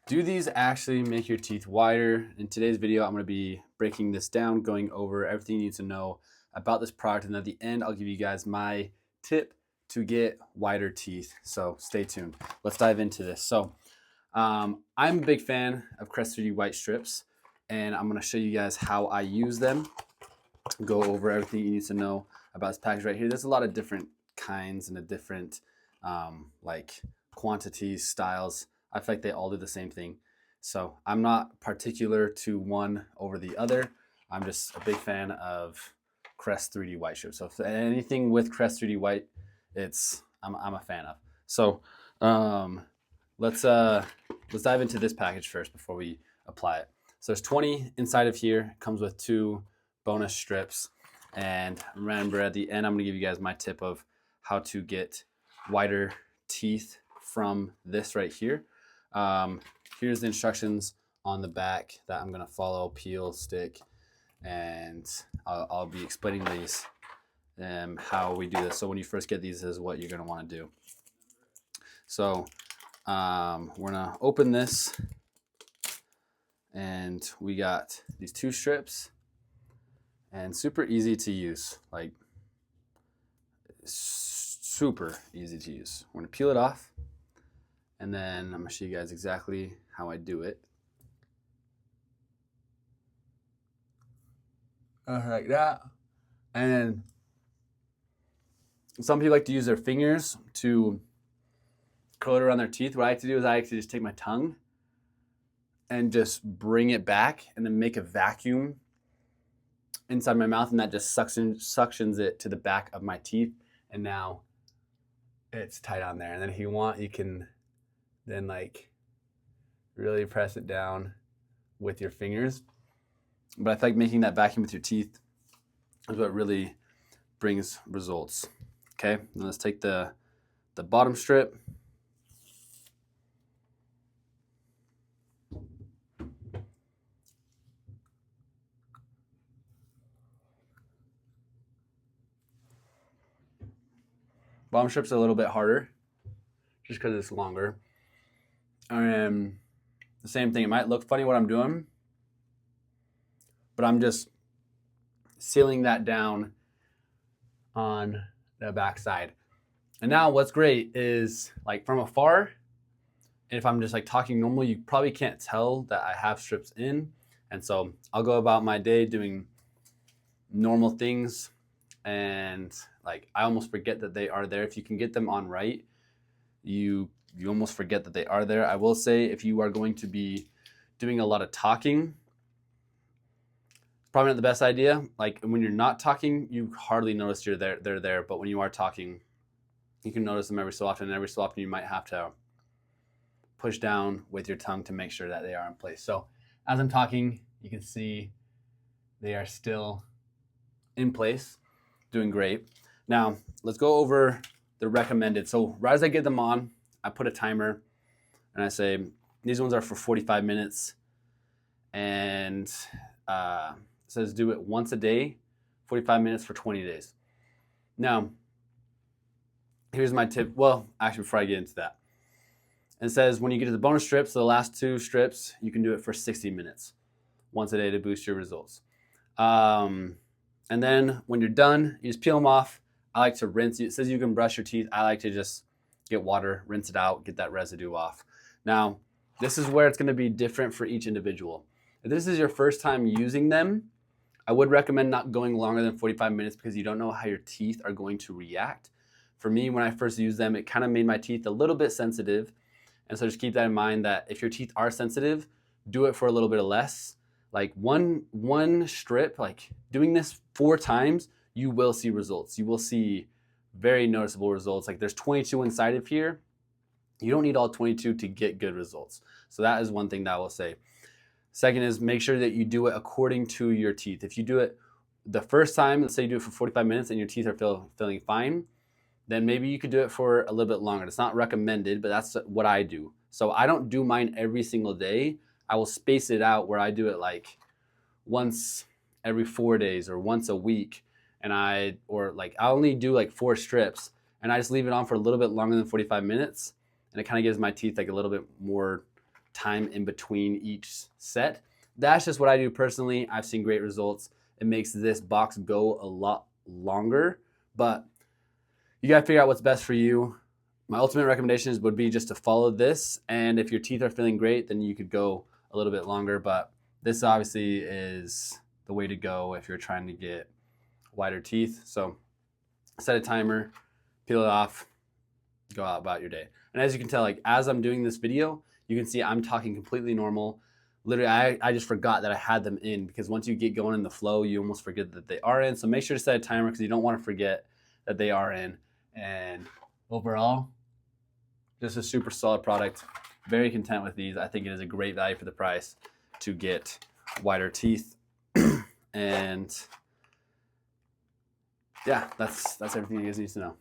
Do these actually make your teeth whiter? In today's video, I'm going to be breaking this down, going over everything you need to know about this product, and at the end, I'll give you guys my tip to get whiter teeth. So stay tuned. Let's dive into this. So I'm a big fan of Crest 3D Whitestrips, and I'm going to show you guys how I use them, go over everything you need to know about this package right here. There's a lot of different kinds and a different like quantities, styles. I feel like they all do the same thing. So I'm not particular to one over the other. I'm just a big fan of Crest 3D Whitestrips. So if anything with Crest 3D White, I'm a fan of. So let's dive into this package first before we apply it. So there's 20 inside of here. It comes with 2 bonus strips. And remember, at the end, I'm going to give you guys my tip of how to get whiter teeth from this right here. Here's the instructions on the back that I'm going to follow: peel, stick, and I'll be explaining these how we do this. So when you first get these, this is what you're going to want to do. So we're going to open this, and we got these 2 strips, and super easy to use, like super easy to use. We're going to peel it off, and then I'm going to show you guys exactly how I do it. Like that. And then some people like to use their fingers to curl it around their teeth. What I like to do is I actually just take my tongue and just bring it back and then make a vacuum inside my mouth, and that just suctions it to the back of my teeth, and now it's tight on there. And then if you want, you can then like really press it down with your fingers. But I feel like making that vacuum with your teeth is what really brings results. Okay, now let's take the bottom strip. Bottom strip's a little bit harder just because it's longer. And the same thing, it might look funny what I'm doing, but I'm just sealing that down on the back side. And now what's great is, like, from afar, if I'm just like talking normal, you probably can't tell that I have strips in. And so I'll go about my day doing normal things, and like I almost forget that they are there. If you can get them on right, you almost forget that they are there. I will say, if you are going to be doing a lot of talking, probably not the best idea. Like when you're not talking, you hardly notice they're there. But when you are talking, you can notice them every so often. And every so often, you might have to push down with your tongue to make sure that they are in place. So as I'm talking, you can see they are still in place, doing great. Now let's go over the recommended. So right as I get them on, I put a timer and I say these ones are for 45 minutes, and it says do it once a day, 45 minutes for 20 days. Now here's my tip. Well, actually, before I get into that, it says when you get to the bonus strips, so the last 2 strips, you can do it for 60 minutes once a day to boost your results. And then when you're done, you just peel them off. I like to rinse. It says you can brush your teeth. I like to just get water, rinse it out, get that residue off. Now, this is where it's going to be different for each individual. If this is your first time using them, I would recommend not going longer than 45 minutes because you don't know how your teeth are going to react. For me, when I first used them, it kind of made my teeth a little bit sensitive. And so just keep that in mind, that if your teeth are sensitive, do it for a little bit less. Like one strip, like doing this 4 times, you will see results. You will see very noticeable results. Like there's 22 inside of here. You don't need all 22 to get good results. So that is one thing that I will say. Second is make sure that you do it according to your teeth. If you do it the first time, let's say you do it for 45 minutes and your teeth are feeling fine, then maybe you could do it for a little bit longer. It's not recommended, but that's what I do. So I don't do mine every single day. I will space it out where I do it like once every 4 days or once a week. And I only do like 4 strips, and I just leave it on for a little bit longer than 45 minutes. And it kind of gives my teeth like a little bit more time in between each set. That's just what I do personally. I've seen great results. It makes this box go a lot longer, but you gotta figure out what's best for you. My ultimate recommendations would be just to follow this, and if your teeth are feeling great, then you could go a little bit longer, but this obviously is the way to go if you're trying to get whiter teeth. So set a timer, peel it off, go out about your day. And as you can tell, like as I'm doing this video, you can see I'm talking completely normal. Literally, I just forgot that I had them in, because once you get going in the flow, you almost forget that they are in. So make sure to set a timer, because you don't want to forget that they are in. And overall, just a super solid product. Very content with these. I think it is a great value for the price to get whiter teeth. And yeah, that's everything you guys need to know.